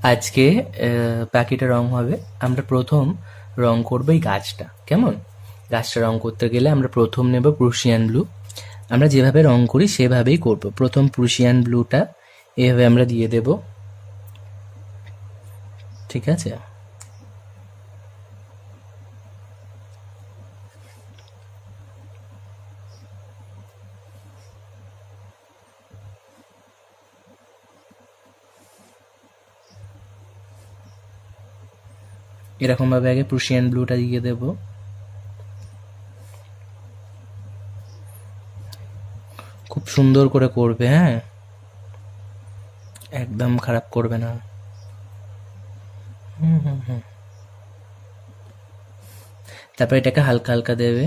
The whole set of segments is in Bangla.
আজকে বাকিটা রং হবে। আমরা প্রথম রং করবো এই গাছটা, কেমন? গাছটা রং করতে গেলে আমরা প্রথম নেব প্রুশিয়ান ব্লু। আমরা যেভাবে রং করি সেভাবেই করব। প্রথম প্রুশিয়ান ব্লুটা এভাবে আমরা দিয়ে দেব, ঠিক আছে? এরকম ভাবে আগে প্রুশিয়ান ব্লুটা দিয়ে দেব। খুব সুন্দর করে করবে, হ্যাঁ, একদম খারাপ করবে না। তারপর এটাকে হালকা হালকা দেবে।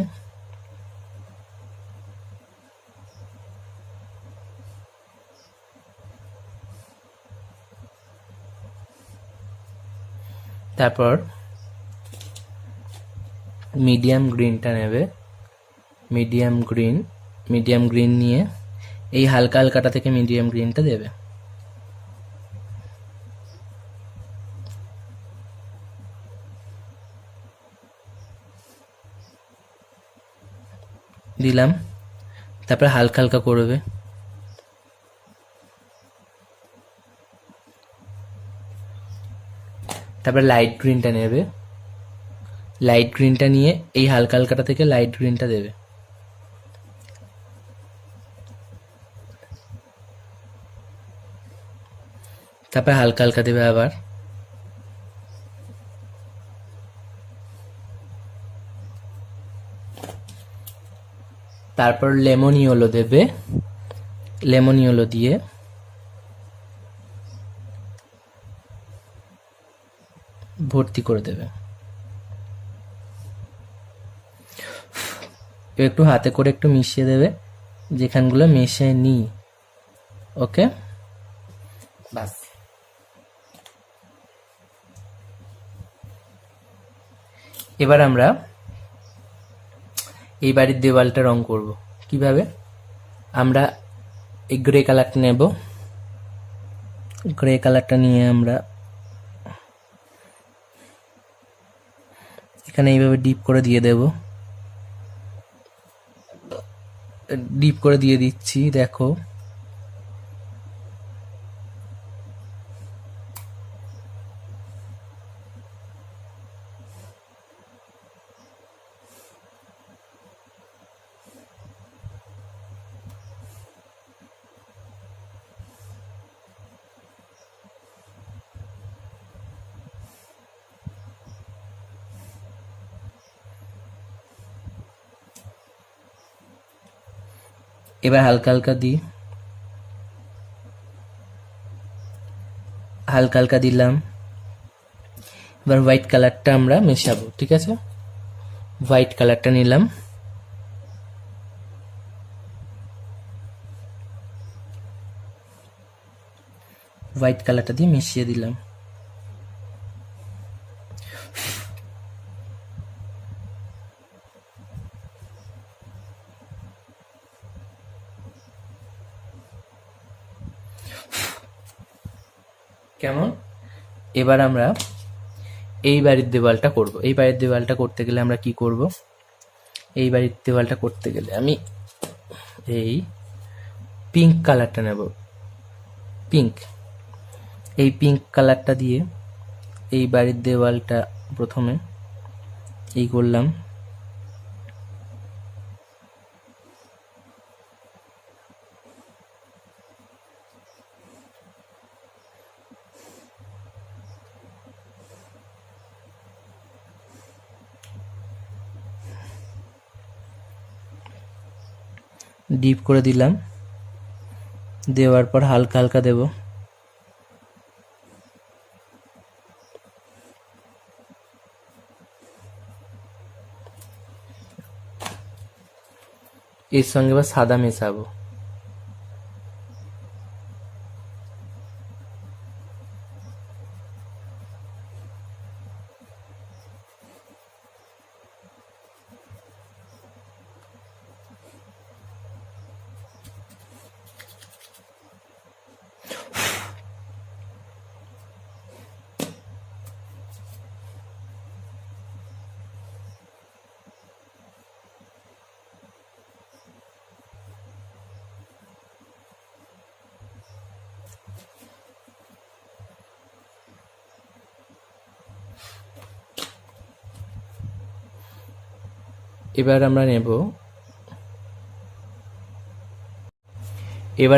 তারপর মিডিয়াম গ্রিনটা নেবে। মিডিয়াম গ্রিন নিয়ে এই হালকা হালকাটা থেকে মিডিয়াম গ্রিনটা দেবে। দিলাম। তারপরে হালকা হালকা করবে। তারপরে লাইট গ্রিনটা নেবে। লাইট গ্রিনটা নিয়ে এই হালকা হালকাটা থেকে লাইট গ্রিনটা দেবে। তারপরে হালকা হালকা দেবে আবার। তারপর লেমন ইয়েলো দেবে। লেমন ইয়েলো দিয়ে ভর্তি করে দেবে। একটু হাতে করে একটু মিশিয়ে দেবে যেখানগুলো মেশে নি। ওকে, বাস। এবার আমরা এই বাড়ির দেওয়ালটা রং করব। কিভাবে? আমরা এই গ্রে কালারটা নেব। গ্রে কালারটা নিয়ে আমরা এখানে এইভাবে ডিপ করে দিয়ে দেব। ডিপ করে দিয়ে দিচ্ছি, দেখো। এবার হালকা হালকা দিই, হালকা হালকা দিলাম। এবার হোয়াইট কালারটা আমরা মেশাবো, ঠিক আছে? হোয়াইট কালারটা নিলাম। হোয়াইট কালারটা দিয়ে মিশিয়ে দিলাম। কেমন? এবার আমরা এই বাড়ির দেওয়ালটা করব। এই বাড়ির দেওয়ালটা করতে গেলে আমরা কি করব? এই বাড়ির দেওয়ালটা করতে গেলে আমি এই পিঙ্ক কালারটা নেব। পিঙ্ক, এই পিঙ্ক কালারটা দিয়ে এই বাড়ির দেওয়ালটা প্রথমে এই করলাম। ডিপ করে দিলাম। দেওয়ার পর হালকা হালকা দেব। এর সঙ্গে এবার সাদা মেশাবো। এবার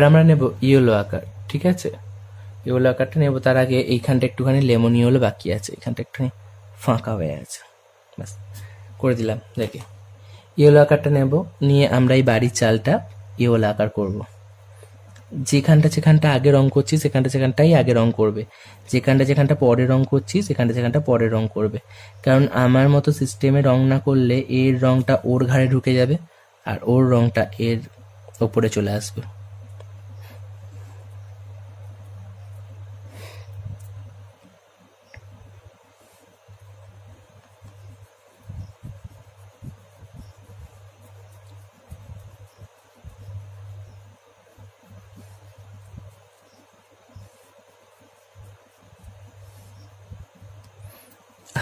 আমরা নেব ইয়েলো আকার, ঠিক আছে? ইয়েলো আকারটা নেব, তার আগে এইখানটা একটুখানি লেমন ইয়েলো বাকি আছে, এখানটা একটুখানি ফাঁকা হয়ে আছে, ব্যাস করে দিলাম। দেখে ইয়েলো আকারটা নেব, নিয়ে আমরা এই বাড়ির চালটা ইয়েলো আকার করব। যেখানটা আগে রং করছি সেখানটাই আগে রং করবে, যেখানটা পরে রং করছি সেখানটা পরে রং করবে। কারণ আমার মতো সিস্টেমে রং না করলে এর রংটা ওর ঘাড়ে ঢুকে যাবে আর ওর রংটা এর ওপরে চলে আসবে।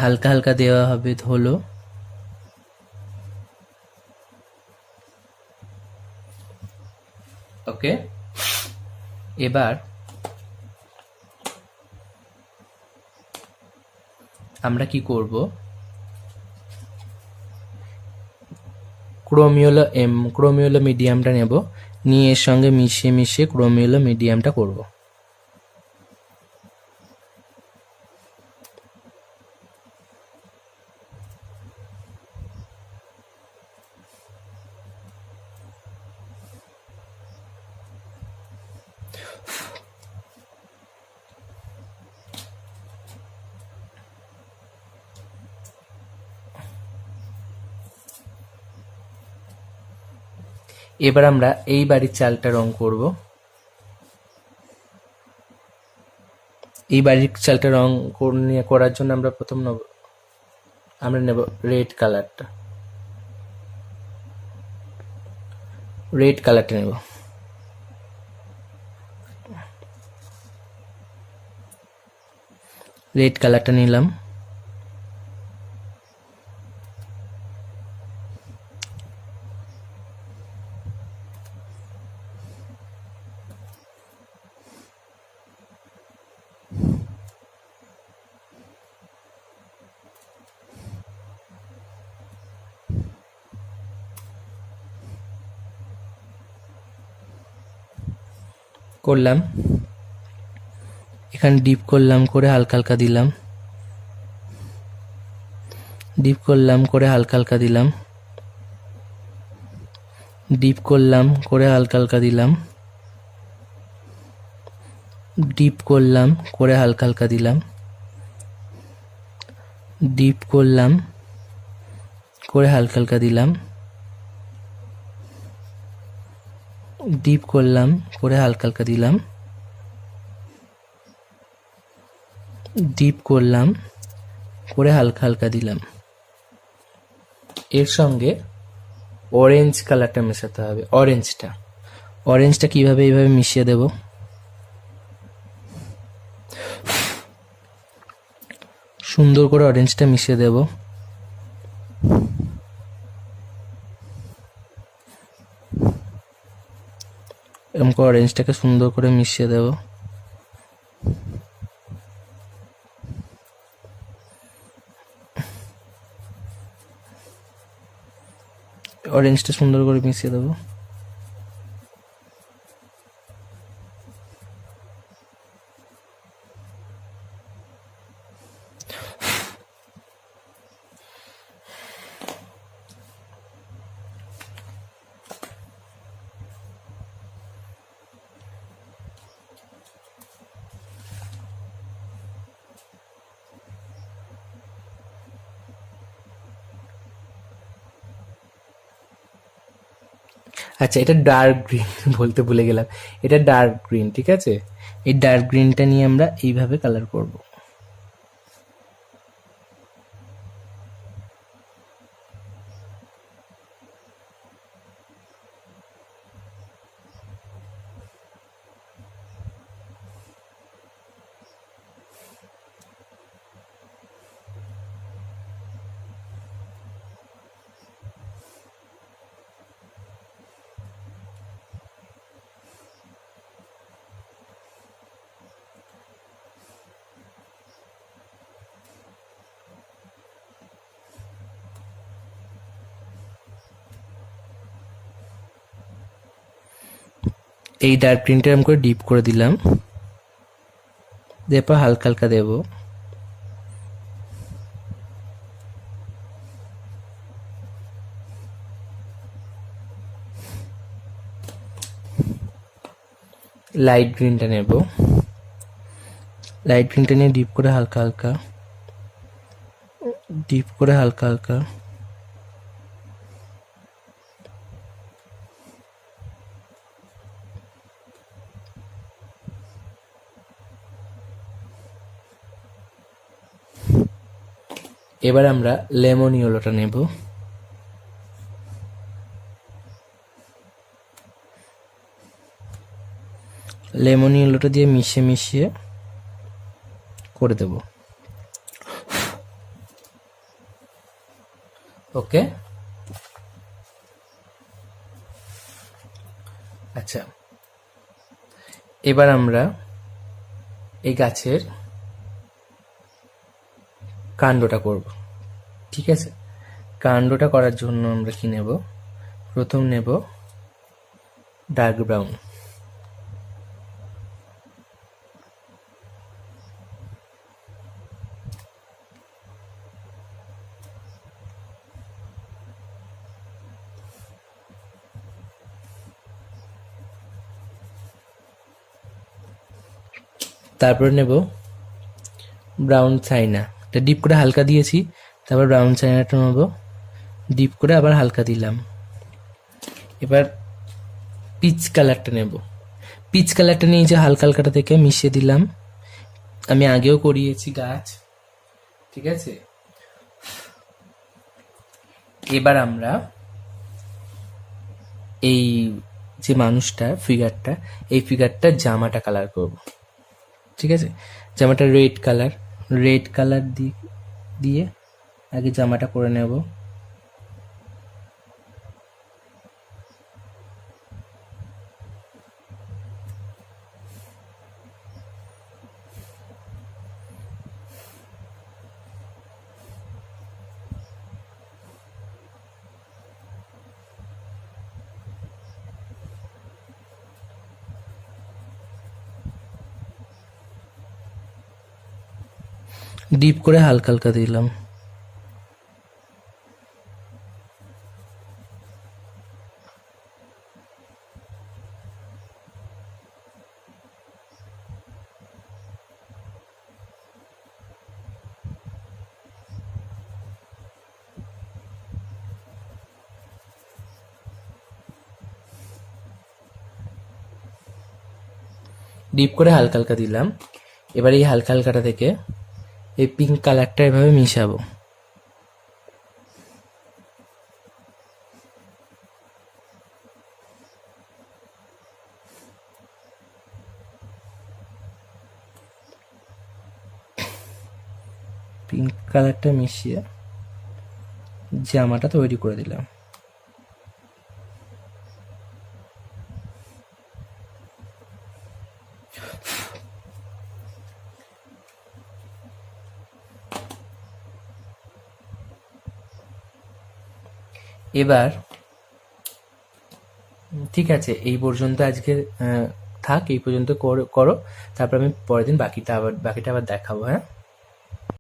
হালকা হালকা দেওয়া হবে ধুলো। ওকে, এবার আমরা কি করব, ক্রোমিওলো মিডিয়ামটা নেব, নিয়ে এর সঙ্গে মিশিয়ে ক্রোমিওলো মিডিয়ামটা করব। এবার আমরা এই বাড়ির চালটা রং করব। এই বাড়ির চালটা রং করার জন্য আমরা প্রথম নেব রেড কালারটা। নেব। রেড কালারটা নিলাম। করলাম, এখানে ডিপ করলাম, করে হালকা হালকা দিলাম, ডিপ করলাম করে হালকা হালকা দিলাম, ডিপ করলাম করে হালকা হালকা দিলাম, ডিপ করলাম করে হালকা হালকা দিলাম, ডিপ করলাম করে হালকা হালকা দিলাম, ডিপ করলাম করে হালকা হালকা দিলাম, ডিপ করলাম করে হালকা হালকা দিলাম। এর সঙ্গে অরেঞ্জ কালারটা মেশাতে হবে। অরেঞ্জটা কিভাবে এইভাবে মিশিয়ে দেব। সুন্দর করে অরেঞ্জটা মিশিয়ে দেব। এরকম করে অরেঞ্জটাকে সুন্দর করে মিশিয়ে দেব। অরেঞ্জটা সুন্দর করে মিশিয়ে দেবো। আচ্ছা, এটা ডার্ক গ্রিন বলতে ভুলে গেলাম, এটা ডার্ক গ্রিন, ঠিক আছে? এই ডার্ক গ্রিনটা নিয়ে আমরা এইভাবে কালার করব। এই ডার্ক গ্রিনটা এরকম করে ডিপ করে দিলাম, এরপর হালকা হালকা দেব। লাইট গ্রিনটা নেব, লাইট গ্রিনটা নিয়ে ডিপ করে হালকা হালকা, ডিপ করে হালকা হালকা। এবার আমরা লেমন ইয়েলোটা নেব, লেমন ইয়েলোটা দিয়ে মিশিয়ে মিশিয়ে করে দেব। ওকে, আচ্ছা এবার আমরা এই গাছের কাণ্ডটা করব। ঠিক আছে, কাণ্ডটা করার জন্য আমরা কি নেব, প্রথম নেব ডার্ক ব্রাউন, তারপর নেব ব্রাউন চাইনা, এটা ডিপ করে হালকা দিয়েছি, তারপর ব্রাউন চাইনাটা নেব, ডিপ করে আবার হালকা দিলাম। এবার পিচ কালারটা নেব, পিচ কালারটা নিয়ে যে হালকা হালকাটা থেকে মিশিয়ে দিলাম, আমি আগেও করিয়েছি গাছ। ঠিক আছে, এবার আমরা এই যে মানুষটা ফিগারটা, এই ফিগারটা জামাটা কালার করব। ঠিক আছে, জামাটা রেড কালার, রেড কালার দিয়ে আগে জামাটা করে নেব। ডিপ করে হালকা হালকা দিলাম। ডিপ করে হালকা হালকা দিলাম। এবার এই হালকা হালকাটা থেকে এই পিঙ্ক কালারটা এভাবে মিশাবো। পিঙ্ক কালারটা মিশিয়ে জামাটা তৈরি করে দিলাম। এবার ঠিক আছে, এই পর্যন্ত আজকে থাক, এই পর্যন্ত করো, তারপর আমি পরের দিন বাকিটা আবার দেখাবো। হ্যাঁ।